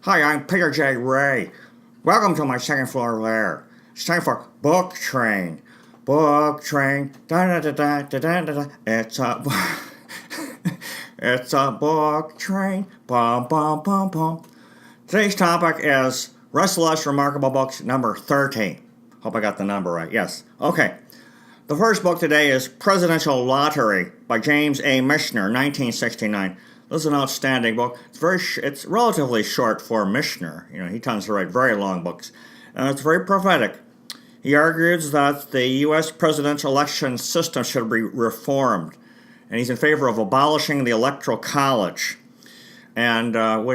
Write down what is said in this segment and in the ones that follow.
Hi, I'm Peter J Rea. Welcome to my second floor lair. It's time for Book Train. Book Train. Da da da da da da da. It's a it's a book train. Bum bum bum bum. Today's topic is Resalest Remarkable Books number 13. Hope I got the number right. Yes. Okay. The first book today is Presidential Lottery by James A. Michener, 1969. This is an outstanding book. It's relatively short for Michener. He tends to write very long books, and it's very prophetic. He argues that the U.S. presidential election system should be reformed, and he's in favor of abolishing the Electoral College, and of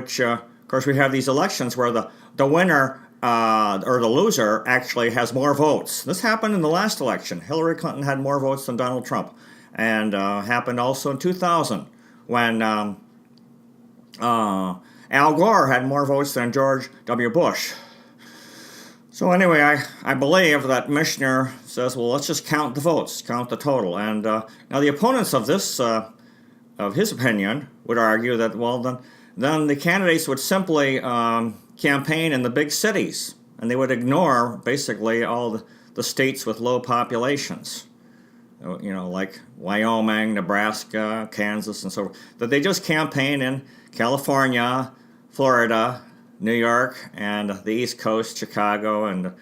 course, we have these elections where the winner or the loser actually has more votes. This happened in the last election. Hillary Clinton had more votes than Donald Trump, and happened also in 2000 when Al Gore had more votes than George W. Bush. So anyway, I believe that Michener says, well, let's just count the votes, count the total. And now the opponents of this, of his opinion, would argue that, well, then the candidates would simply campaign in the big cities, and they would ignore basically all the states with low populations. Like Wyoming, Nebraska, Kansas, and so forth. That they just campaign in California, Florida, New York, and the East Coast, Chicago, and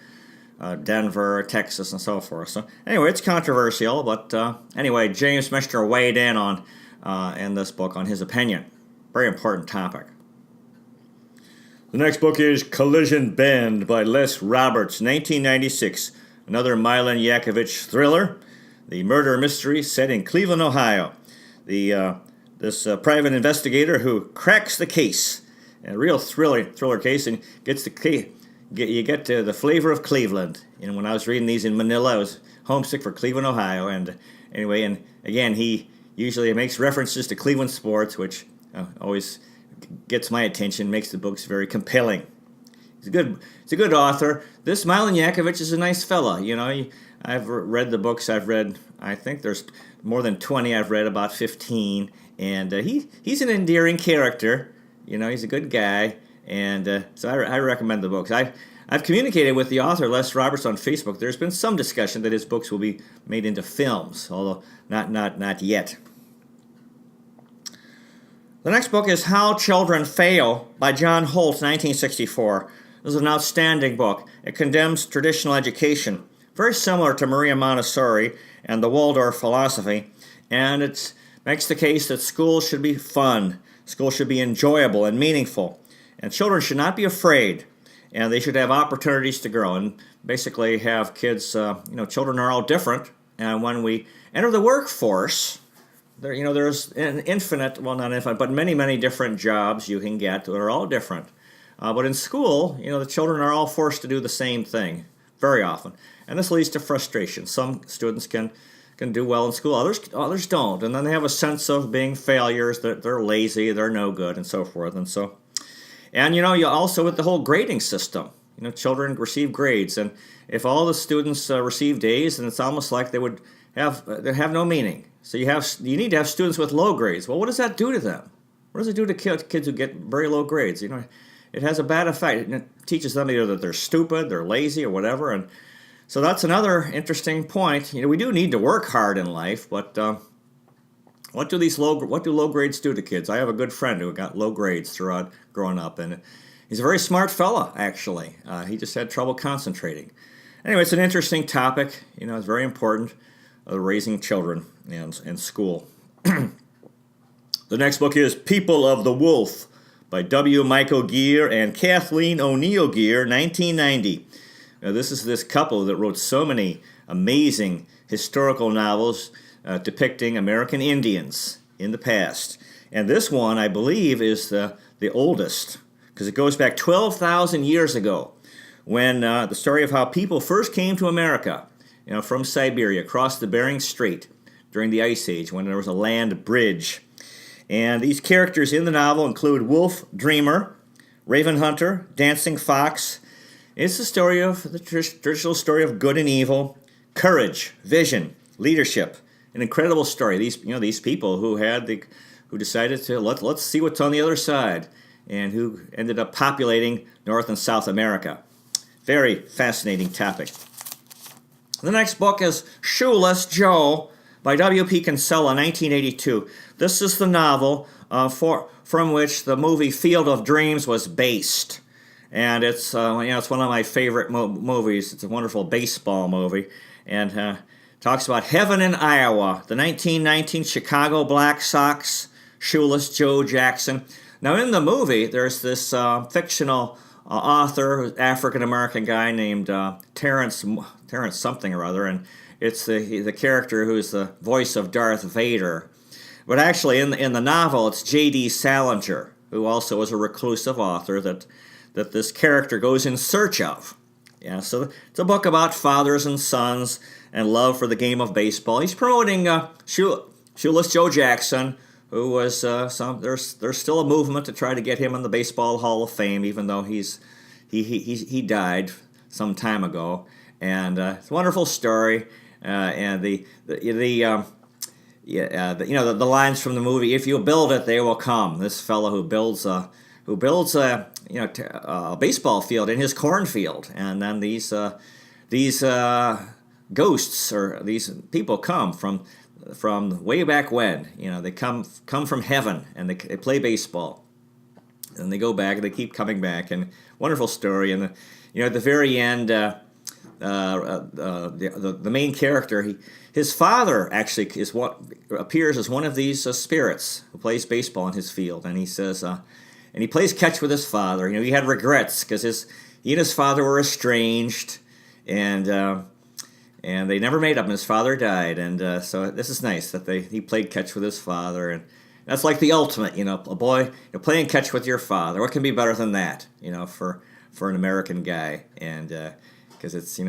Denver, Texas, and so forth. So anyway, it's controversial, but anyway, James Michener weighed in on in this book on his opinion. Very important topic. The next book is Collision Bend by Les Roberts, 1996. Another Milan Yakovich thriller. The murder mystery set in Cleveland, Ohio. This private investigator who cracks the case, a real thriller case, and gets you get to the flavor of Cleveland. When I was reading these in Manila, I was homesick for Cleveland, Ohio, and anyway, and again, he usually makes references to Cleveland sports, which always gets my attention, makes the books very compelling. He's a good author. This Milan Yakovich is a nice fella. I've read the books I've read. I think there's more than 20 I've read, about 15. And he's an endearing character. He's a good guy. And so I recommend the books. I've communicated with the author, Les Roberts, on Facebook. There's been some discussion that his books will be made into films, although not yet. The next book is How Children Fail by John Holt, 1964. This is an outstanding book. It condemns traditional education, very similar to Maria Montessori and the Waldorf philosophy, and it makes the case that schools should be fun, schools should be enjoyable and meaningful, and children should not be afraid, and they should have opportunities to grow, and basically have kids, children are all different, and when we enter the workforce, there's an infinite, well, not infinite, but many, many different jobs you can get that are all different. But in school, the children are all forced to do the same thing very often. And this leads to frustration. Some students can do well in school, others don't. And then they have a sense of being failures, that they're lazy, they're no good, and so forth. And you also with the whole grading system, children receive grades. And if all the students received A's, then it's almost like they have no meaning. So you need to have students with low grades. Well, what does that do to them? What does it do to kids who get very low grades? It has a bad effect. It teaches them either that they're stupid, they're lazy, or whatever. And so that's another interesting point. We do need to work hard in life, but what do low grades do to kids? I have a good friend who got low grades throughout growing up, and he's a very smart fella, actually. He just had trouble concentrating. Anyway, it's an interesting topic. It's very important. Raising children in school. The next book is People of the Wolf by W. Michael Geer and Kathleen O'Neill Geer, 1990. Now, this is this couple that wrote so many amazing historical novels depicting American Indians in the past. And this one, I believe, is the oldest, because it goes back 12,000 years ago, when the story of how people first came to America, from Siberia, across the Bering Strait during the Ice Age, when there was a land bridge. And these characters in the novel include Wolf Dreamer, Raven Hunter, Dancing Fox. It's the traditional story of good and evil, courage, vision, leadership. An incredible story. These people who decided to let's see what's on the other side. and who ended up populating North and South America. Very fascinating topic. The next book is Shoeless Joe by W.P. Kinsella, 1982. This is the novel from which the movie Field of Dreams was based. And it's it's one of my favorite movies. It's a wonderful baseball movie, and talks about heaven in Iowa, the 1919 Chicago Black Sox, Shoeless Joe Jackson. Now in the movie, there's this fictional author, African-American guy named Terrence something or other, and it's the character who's the voice of Darth Vader. But actually in the novel, it's J.D. Salinger, who also is a reclusive author that this character goes in search of. Yeah, so it's a book about fathers and sons and love for the game of baseball. He's promoting Shoeless Joe Jackson, who was there's still a movement to try to get him in the Baseball Hall of Fame, even though he died some time ago. And it's a wonderful story. And the lines from the movie: "If you build it, they will come." This fellow who builds a baseball field in his cornfield, and then these ghosts or these people come from way back when. They come from heaven, and they play baseball, and they go back, and they keep coming back, and wonderful story. And at the very end, the main character, his father actually is what appears as one of these spirits who plays baseball in his field, and he says. And he plays catch with his father. He had regrets because he and his father were estranged, and they never made up. And his father died, and so this is nice that he played catch with his father, and that's like the ultimate. A boy playing catch with your father. What can be better than that? For an American guy, and because it's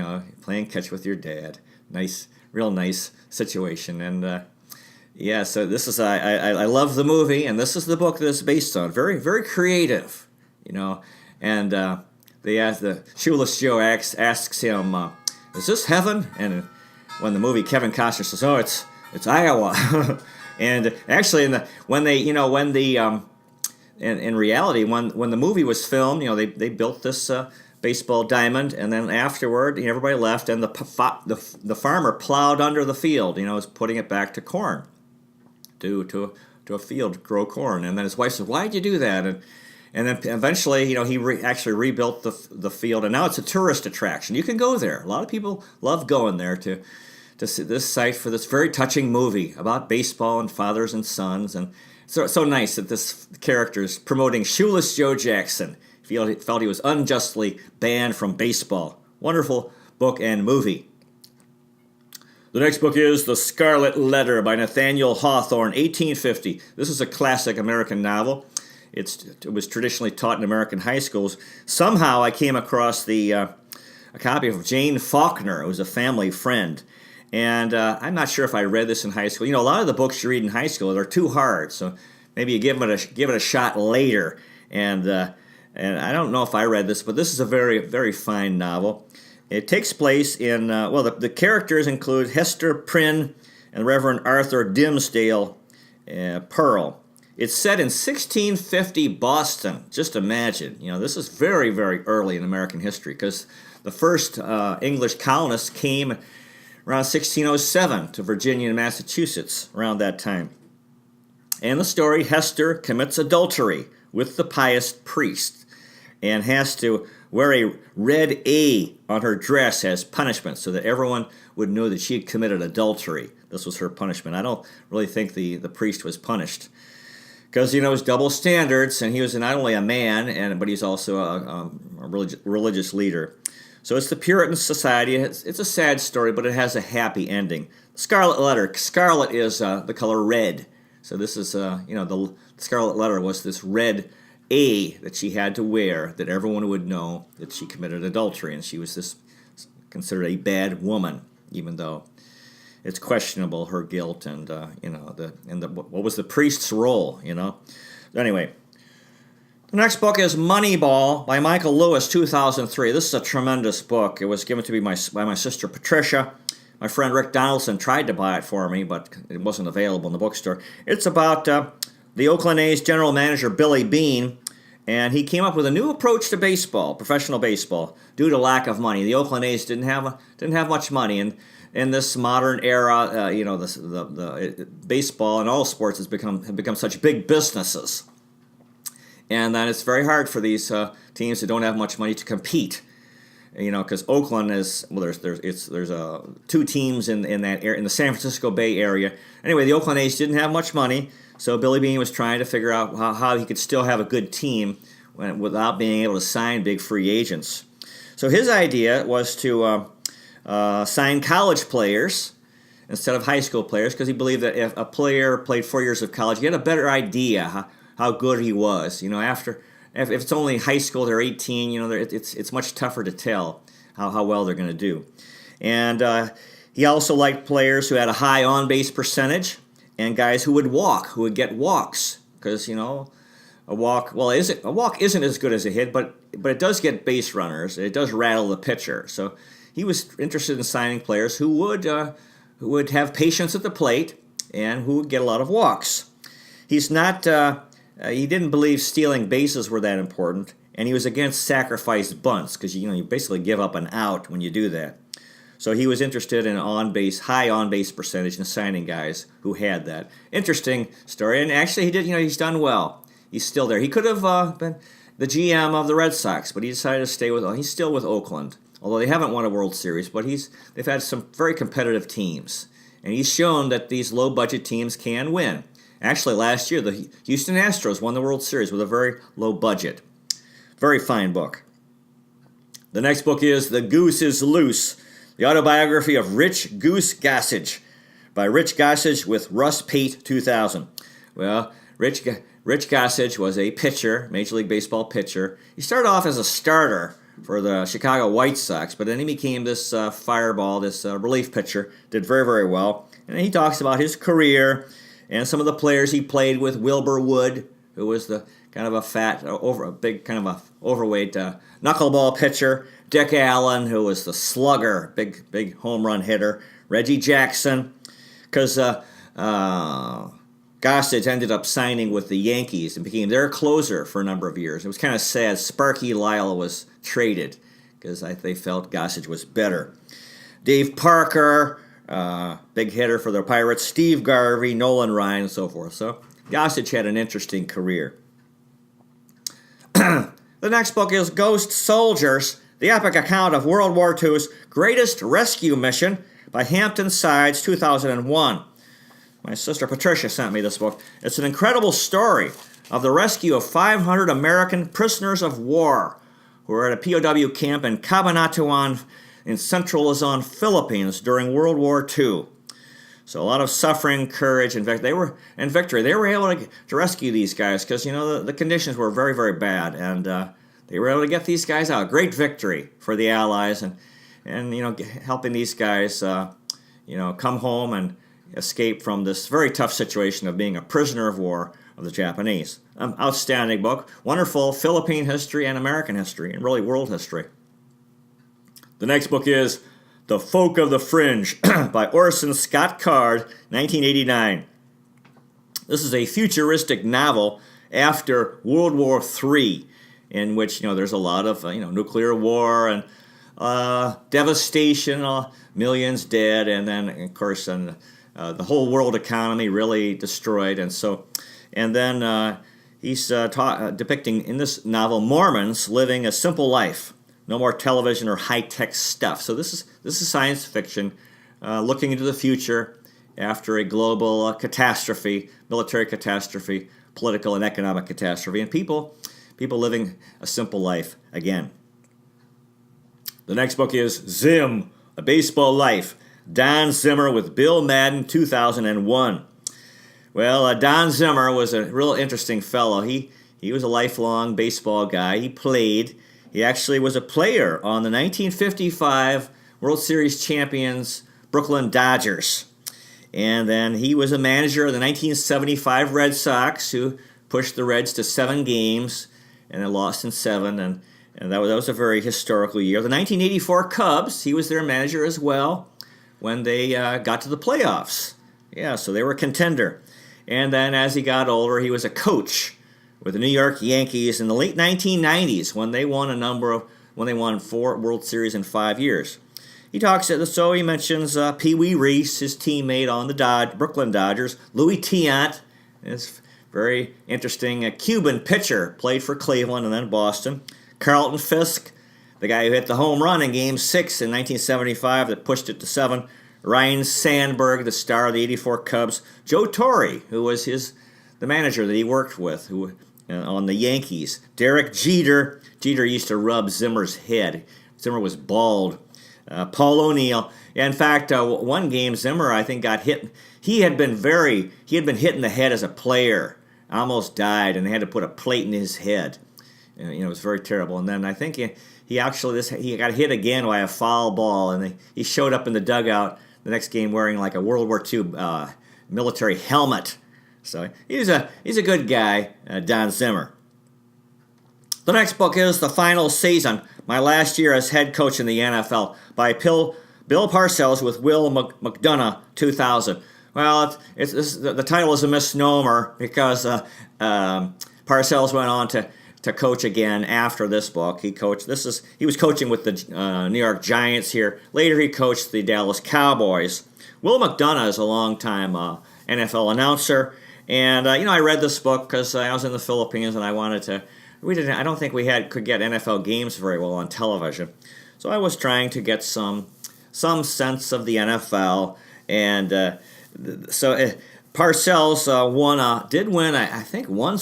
playing catch with your dad. Nice, real nice situation, and. Yeah, so this is I love the movie, and this is the book that it's based on. Very, very creative, And the Shoeless Joe asks him, "Is this heaven?" And when the movie, Kevin Costner says, "Oh, it's Iowa." And actually, in reality, when the movie was filmed, they built this baseball diamond, and then afterward, everybody left, and the farmer plowed under the field, was putting it back to corn. To a field to grow corn, and then his wife said, "Why'd you do that?" And then eventually, he actually rebuilt the field, and now it's a tourist attraction. You can go there. A lot of people love going there to see this site for this very touching movie about baseball and fathers and sons, and so nice that this character is promoting Shoeless Joe Jackson. He felt he was unjustly banned from baseball. Wonderful book and movie. The next book is The Scarlet Letter by Nathaniel Hawthorne, 1850. This is a classic American novel. It was traditionally taught in American high schools. Somehow I came across a copy of Jane Faulkner. It was a family friend. And I'm not sure if I read this in high school. A lot of the books you read in high school are too hard, so maybe you give it a shot later. And I don't know if I read this, but this is a very, very fine novel. It takes place in, the characters include Hester Prynne and Reverend Arthur Dimmesdale Pearl. It's set in 1650 Boston. Just imagine. This is very, very early in American history because the first English colonists came around 1607 to Virginia and Massachusetts around that time. And the story, Hester commits adultery with the pious priest and has to wear a red A on her dress as punishment so that everyone would know that she had committed adultery. This was her punishment. I don't really think the priest was punished because, it was double standards, and he was not only a man, but he's also a religious leader. So it's the Puritan society. It's a sad story, but it has a happy ending. Scarlet Letter. Scarlet is the color red. So this is, the Scarlet Letter was this red A that she had to wear that everyone would know that she committed adultery, and she was considered a bad woman, even though it's questionable her guilt and what was the priest's role, Anyway, the next book is Moneyball by Michael Lewis, 2003. This is a tremendous book. It was given to me by my sister Patricia. My friend Rick Donaldson tried to buy it for me, but it wasn't available in the bookstore. It's about the Oakland A's general manager Billy Beane And he came up with a new approach to baseball, professional baseball, due to lack of money. The Oakland A's didn't have much money, and in this modern era, baseball and all sports have become such big businesses, and then it's very hard for these teams that don't have much money to compete. Because Oakland is there's two teams in that area, in the San Francisco Bay Area. Anyway, the Oakland A's didn't have much money, so Billy Beane was trying to figure out how he could still have a good team without being able to sign big free agents. So his idea was to sign college players instead of high school players, because he believed that if a player played 4 years of college, you had a better idea how good he was. If it's only high school, they're 18, it's much tougher to tell how well they're going to do. And he also liked players who had a high on-base percentage and guys who would get walks, because, a walk isn't as good as a hit, but it does get base runners. It does rattle the pitcher. So he was interested in signing players who would have patience at the plate and who would get a lot of walks. He's not... he didn't believe stealing bases were that important, and he was against sacrificed bunts, because you basically give up an out when you do that. So he was interested in high on-base percentage and signing guys who had that. Interesting story, and actually he did. He's done well. He's still there. He could have been the GM of the Red Sox, but he decided to stay with. He's still with Oakland, although they haven't won a World Series. But they've had some very competitive teams, and he's shown that these low-budget teams can win. Actually, last year, the Houston Astros won the World Series with a very low budget. Very fine book. The next book is The Goose is Loose, the autobiography of Rich Goose Gossage, by Rich Gossage with Russ Pate 2000. Well, Rich Gossage was a pitcher, Major League Baseball pitcher. He started off as a starter for the Chicago White Sox, but then he became this fireball, this relief pitcher, did very, very well. And he talks about his career and some of the players he played with. Wilbur Wood, who was the kind of a fat, overweight knuckleball pitcher. Dick Allen, who was the slugger, big home run hitter. Reggie Jackson, because Gossage ended up signing with the Yankees and became their closer for a number of years. It was kind of sad. Sparky Lyle was traded because they felt Gossage was better. Dave Parker, big hitter for the Pirates, Steve Garvey, Nolan Ryan, and so forth. So Gossage had an interesting career. The next book is Ghost Soldiers, the epic account of World War II's greatest rescue mission, by Hampton Sides, 2001. My sister Patricia sent me this book. It's an incredible story of the rescue of 500 American prisoners of war who were at a POW camp in Cabanatuan in Central Luzon, Philippines during World War II. So a lot of suffering, courage, and victory. They were able to rescue these guys because, the conditions were very, very bad, and they were able to get these guys out. Great victory for the Allies, and helping these guys, come home and escape from this very tough situation of being a prisoner of war of the Japanese. Outstanding book. Wonderful Philippine history and American history, and really world history. The next book is The Folk of the Fringe by Orson Scott Card, 1989. This is a futuristic novel after World War III, in which there's a lot of nuclear war and devastation, millions dead, and then of course the whole world economy really destroyed, and then he's depicting in this novel Mormons living a simple life. No more television or high-tech stuff. So this is science fiction, looking into the future after a global catastrophe, military catastrophe, political and economic catastrophe, and people living a simple life again. The next book is Zim, A Baseball Life, Don Zimmer with Bill Madden, 2001. Well, Don Zimmer was a real interesting fellow. He was a lifelong baseball guy. He played. He actually was a player on the 1955 World Series champions Brooklyn Dodgers. And then he was a manager of the 1975 Red Sox, who pushed the Reds to 7 games and then lost in 7. And that was a very historical year. The 1984 Cubs, he was their manager as well when they got to the playoffs. Yeah, so they were a contender. And then as he got older, he was a coach with the New York Yankees in the late 1990s when they won 4 World Series in 5 years. He mentions Pee Wee Reese, his teammate on the Brooklyn Dodgers, Louis Tiant, this very interesting Cuban pitcher, played for Cleveland and then Boston, Carlton Fisk, the guy who hit the home run in Game 6 in 1975 that pushed it to 7, Ryan Sandberg, the star of the '84 Cubs, Joe Torre, who was the manager that he worked with on the Yankees, Derek Jeter. Jeter used to rub Zimmer's head. Zimmer was bald. Paul O'Neill. In fact, one game Zimmer, I think, got hit. He had been hit in the head as a player, almost died, and they had to put a plate in his head. It was very terrible. And then I think he got hit again by a foul ball, and he showed up in the dugout the next game wearing like a World War II military helmet. So he's a good guy, Don Zimmer. The next book is The Final Season, My Last Year as Head Coach in the NFL, by Bill Parcells with Will McDonough, 2000. Well, the title is a misnomer because Parcells went on to coach again after this book. He was coaching with the New York Giants here. Later, he coached the Dallas Cowboys. Will McDonough is a longtime NFL announcer, and I read this book because I was in the Philippines and I wanted to. I don't think we could get NFL games very well on television, so I was trying to get some sense of the NFL, and Parcells did win, I think, one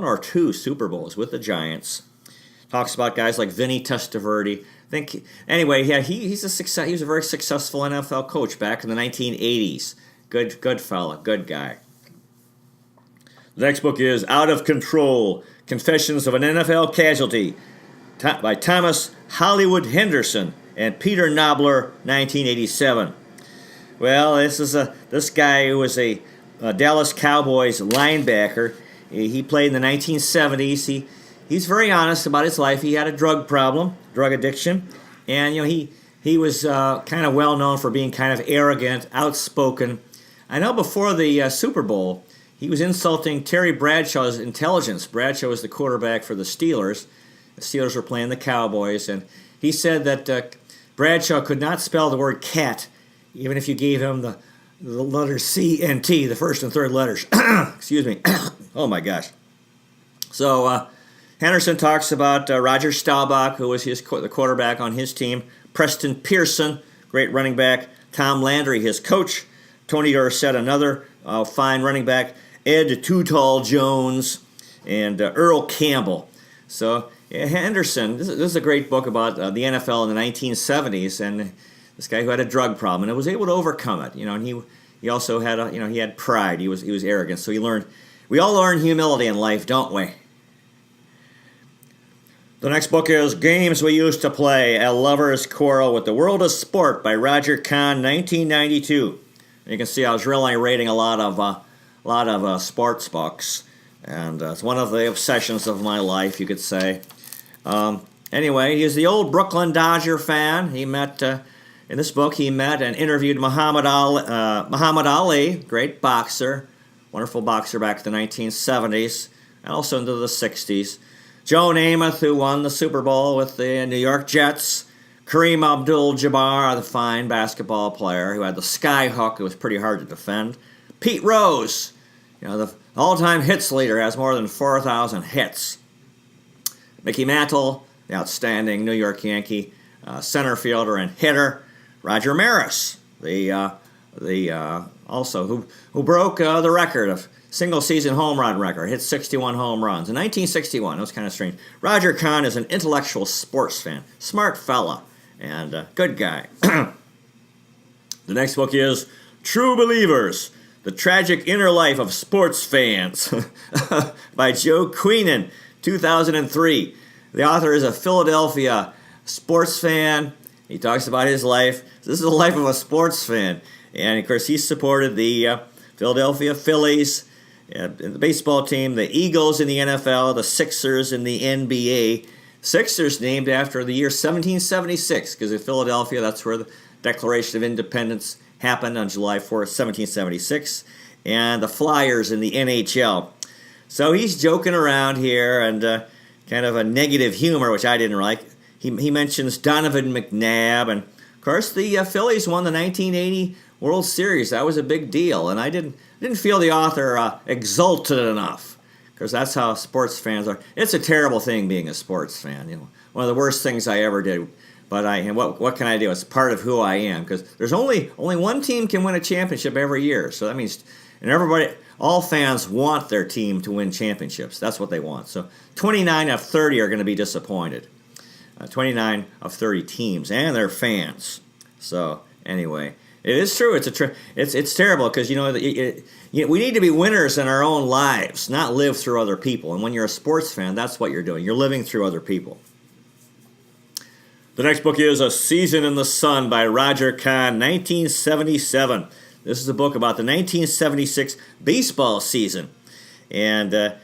or two Super Bowls with the Giants. Talks about guys like Vinny Testaverde. He's a very successful NFL coach back in the 1980s. Good fella, good guy. The next book is Out of Control: Confessions of an NFL Casualty by Thomas Hollywood Henderson and Peter Knobler, 1987. Well, this guy who was a Dallas Cowboys linebacker. He played in the 1970s. He's very honest about his life. He had a drug addiction, and he was kind of well known for being kind of arrogant, outspoken. I know before the Super Bowl, he was insulting Terry Bradshaw's intelligence. Bradshaw was the quarterback for the Steelers. The Steelers were playing the Cowboys, and he said that Bradshaw could not spell the word cat, even if you gave him the letters C and T, the first and third letters. Excuse me. Oh, my gosh. So Henderson talks about Roger Staubach, who was the quarterback on his team, Preston Pearson, great running back, Tom Landry, his coach, Tony Dorsett, another fine running back, Ed Too-Tall Jones, and Earl Campbell. So Henderson, this is a great book about the NFL in the 1970s, and this guy who had a drug problem and was able to overcome it. And he also had he had pride. He was arrogant. So we all learn humility in life, don't we? The next book is Games We Used to Play: A Lover's Quarrel with the World of Sport by Roger Kahn, 1992. You can see I was really reading a lot of sports books, and it's one of the obsessions of my life, you could say. Anyway, he's the old Brooklyn Dodger fan. He met in this book. He met and interviewed Muhammad Ali, great boxer, wonderful boxer back in the 1970s and also into the 60s. Joe Namath, who won the Super Bowl with the New York Jets. Kareem Abdul-Jabbar, the fine basketball player who had the sky hook. It was pretty hard to defend. Pete Rose, the all-time hits leader, has more than 4,000 hits. Mickey Mantle, the outstanding New York Yankee center fielder and hitter. Roger Maris, also who broke the record of single-season home run record, hit 61 home runs in 1961. It was kind of strange. Roger Kahn is an intellectual sports fan, smart fella, and good guy. The next book is True Believers: The Tragic Inner Life of Sports Fans by Joe Queenan, 2003. The author is a Philadelphia sports fan. He talks about his life. This is the life of a sports fan. And, of course, he supported the Philadelphia Phillies, the baseball team, the Eagles in the NFL, the Sixers in the NBA. Sixers named after the year 1776, because in Philadelphia, that's where the Declaration of Independence happened on July 4th, 1776. And the Flyers in the NHL. So he's joking around here and kind of a negative humor, which I didn't like. He mentions Donovan McNabb, and of course the Phillies won the 1980 World Series. That was a big deal, and I didn't feel the author exulted enough, because that's how sports fans are. It's a terrible thing being a sports fan. One of the worst things I ever did. But what can I do? It's part of who I am, because there's only one team can win a championship every year. So that means, and all fans want their team to win championships. That's what they want. So 29 of 30 are going to be disappointed. 29 of 30 teams and their fans. So anyway, it is true. It's terrible, because we need to be winners in our own lives, not live through other people. And when you're a sports fan, that's what you're doing. You're living through other people. The next book is A Season in the Sun by Roger Kahn, 1977. This is a book about the 1976 baseball season. And,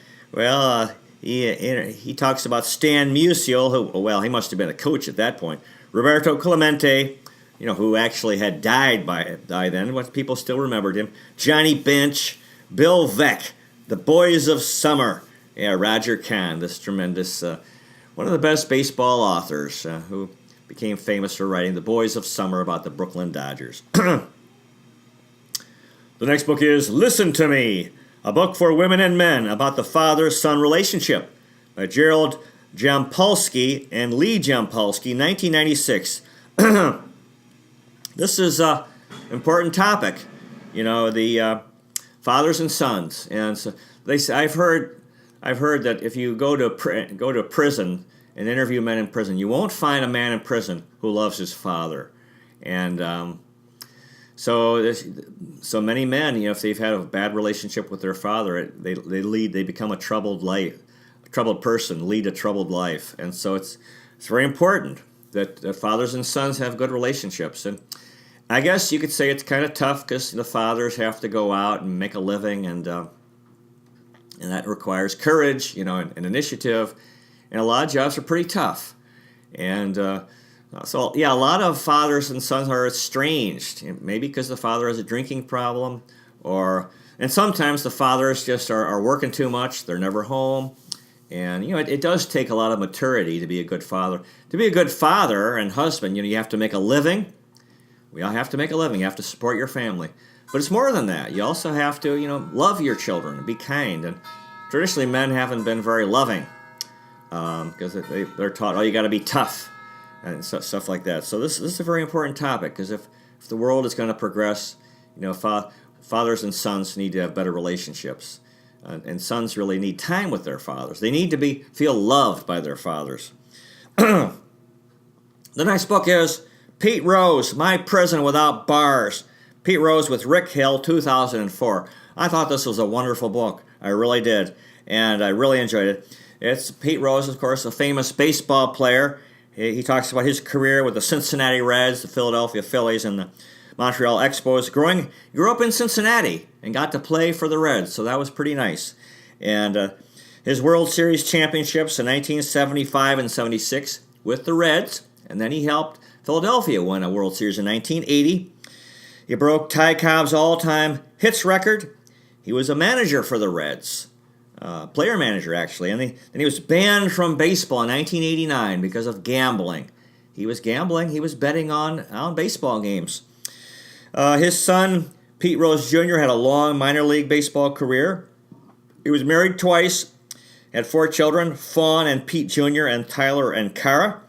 he talks about Stan Musial, who, he must have been a coach at that point. Roberto Clemente, who actually had died by then, but people still remembered him. Johnny Bench, Bill Veeck, the Boys of Summer. Yeah, Roger Kahn, this tremendous, one of the best baseball authors who became famous for writing The Boys of Summer about the Brooklyn Dodgers. The next book is Listen to Me, a book for women and men about the father-son relationship by Gerald Jampolsky and Lee Jampolsky, 1996. This is an important topic, the fathers and sons. And so I've heard that if you go to prison and interview men in prison, you won't find a man in prison who loves his father. And so many men, if they've had a bad relationship with their father, they become a troubled person, lead a troubled life. And so it's very important that fathers and sons have good relationships. And I guess you could say it's kind of tough, because the fathers have to go out and make a living, and that requires courage, and initiative. And a lot of jobs are pretty tough. And a lot of fathers and sons are estranged, maybe because the father has a drinking problem, and sometimes the fathers just are working too much, they're never home. And, it does take a lot of maturity to be a good father. To be a good father and husband, you have to make a living. We all have to make a living. You have to support your family. But it's more than that. You also have to, love your children and be kind. And traditionally, men haven't been very loving, because they're taught, you got to be tough and stuff like that. So this is a very important topic, because if the world is going to progress, fathers and sons need to have better relationships, and sons really need time with their fathers. They need to feel loved by their fathers. The next book is Pete Rose, My Prison Without Bars. Pete Rose with Rick Hill, 2004. I thought this was a wonderful book. I really did, and I really enjoyed it. It's Pete Rose, of course, a famous baseball player. He talks about his career with the Cincinnati Reds, the Philadelphia Phillies, and the Montreal Expos. Grew up in Cincinnati and got to play for the Reds, so that was pretty nice. And his World Series championships in 1975 and 76 with the Reds, and then he helped Philadelphia win a World Series in 1980. He broke Ty Cobb's all-time hits record. He was a manager for the Reds. Player manager, actually, and he was banned from baseball in 1989 because of gambling. He was gambling. He was betting on baseball games. His son, Pete Rose Jr., had a long minor league baseball career. He was married twice, had 4 children, Fawn and Pete Jr., and Tyler and Cara.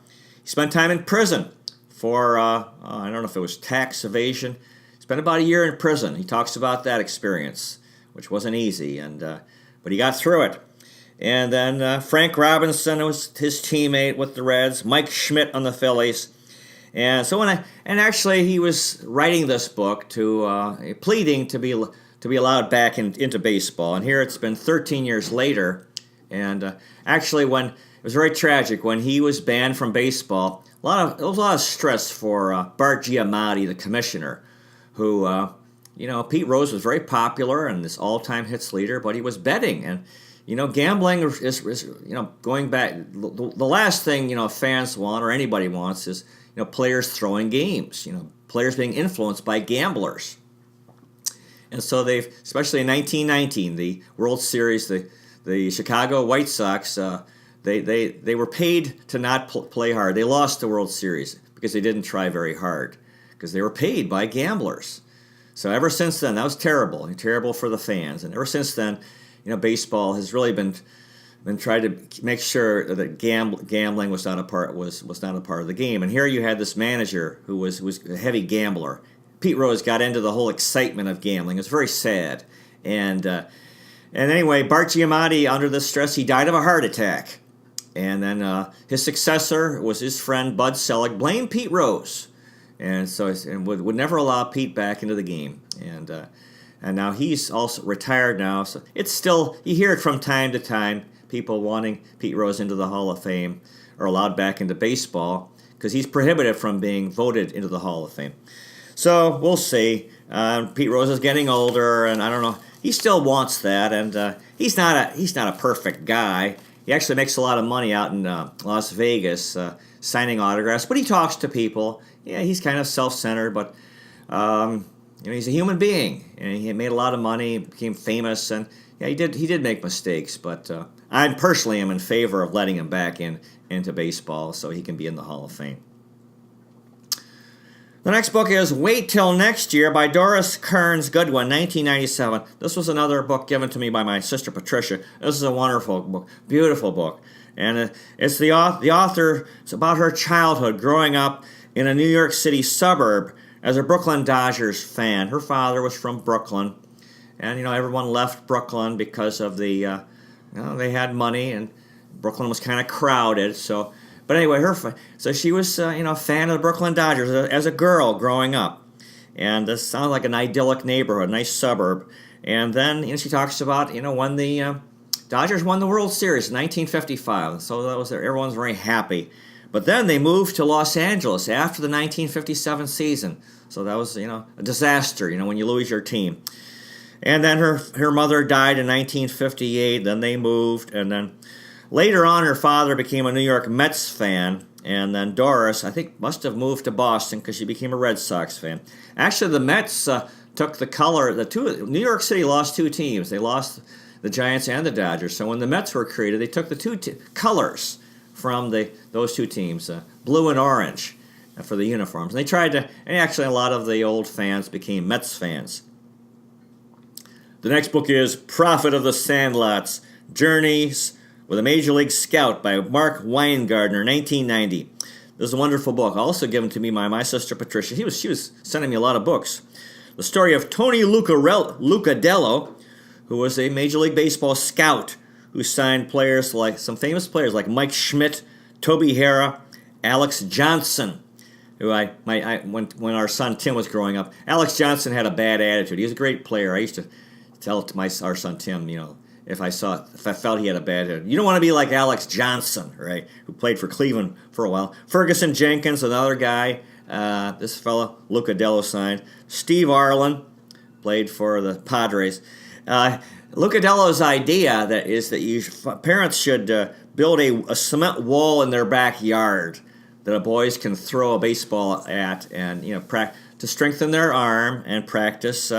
He spent time in prison for, I don't know if it was tax evasion. Spent about a year in prison. He talks about that experience, which wasn't easy, but he got through it. And then Frank Robinson was his teammate with the Reds, Mike Schmidt on the Phillies. And so actually he was writing this book pleading to be allowed back into baseball. And here it's been 13 years later. And actually it was very tragic when he was banned from baseball. There was a lot of stress for Bart Giamatti, the commissioner, who Pete Rose was very popular and this all-time hits leader, but he was betting. And, gambling is going back. The last thing, fans want or anybody wants is, players throwing games, players being influenced by gamblers. And so especially in 1919, the World Series, the the Chicago White Sox, they were paid to not play hard. They lost the World Series because they didn't try very hard, because they were paid by gamblers. So ever since then, that was terrible for the fans. And ever since then, baseball has really been trying to make sure that gambling was not a part of the game. And here you had this manager who was a heavy gambler. Pete Rose got into the whole excitement of gambling. It was very sad. And anyway, Bart Giamatti, under the stress, he died of a heart attack. And then his successor was his friend Bud Selig, blamed Pete Rose, and would never allow Pete back into the game. And now he's also retired now. So it's still, you hear it from time to time, people wanting Pete Rose into the Hall of Fame or allowed back into baseball, because he's prohibited from being voted into the Hall of Fame. So we'll see. Pete Rose is getting older, and I don't know. He still wants that, and he's not a perfect guy. He actually makes a lot of money out in Las Vegas signing autographs, but he talks to people. Yeah, he's kind of self-centered, but he's a human being, and he made a lot of money, became famous, and yeah, he did make mistakes. But I personally am in favor of letting him back into baseball so he can be in the Hall of Fame. The next book is Wait Till Next Year by Doris Kearns Goodwin, 1997. This was another book given to me by my sister Patricia. This is a wonderful book, beautiful book. And it's the author, it's about her childhood growing up in a New York City suburb as a Brooklyn Dodgers fan. Her father was from Brooklyn. And, everyone left Brooklyn because of they had money, and Brooklyn was kind of crowded, so... But anyway, so she was, a fan of the Brooklyn Dodgers as a girl growing up. And this sounded like an idyllic neighborhood, a nice suburb. And then, she talks about, when the Dodgers won the World Series in 1955. So everyone's very happy. But then they moved to Los Angeles after the 1957 season. So that was, a disaster, when you lose your team. And then her mother died in 1958. Then they moved, and then... Later on, her father became a New York Mets fan, and then Doris, I think, must have moved to Boston because she became a Red Sox fan. Actually, the Mets took the color. New York City lost two teams. They lost the Giants and the Dodgers. So when the Mets were created, they took the two colors from those two teams, blue and orange, for the uniforms. And they tried to, and actually a lot of the old fans became Mets fans. The next book is Prophet of the Sandlots, Journeys with a Major League Scout by Mark Weingartner, 1990. This is a wonderful book, also given to me by my sister Patricia. She was sending me a lot of books. The story of Tony Lucadello, who was a Major League Baseball scout who signed some famous players like Mike Schmidt, Toby Harrah, Alex Johnson, who when our son Tim was growing up, Alex Johnson had a bad attitude. He was a great player. I used to tell our son Tim, if I felt he had a bad head. You don't want to be like Alex Johnson, right, who played for Cleveland for a while. Ferguson Jenkins, another guy, this fellow, Lucadello signed. Steve Arlen played for the Padres. Lucadello's idea that parents should build a cement wall in their backyard that boys can throw a baseball at, and to strengthen their arm and practice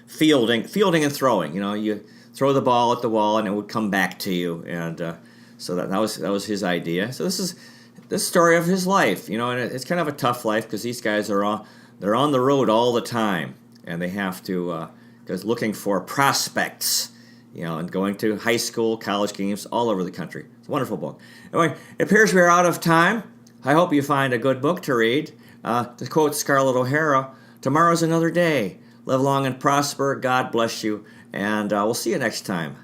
fielding and throwing. You throw the ball at the wall, and it would come back to you. And so that was his idea. So this is the story of his life, and it's kind of a tough life because these guys they're on the road all the time, and they have to because looking for prospects, and going to high school, college games all over the country. It's a wonderful book. Anyway, it appears we're out of time. I hope you find a good book to read. To quote Scarlett O'Hara, tomorrow's another day. Live long and prosper. God bless you. And we'll see you next time.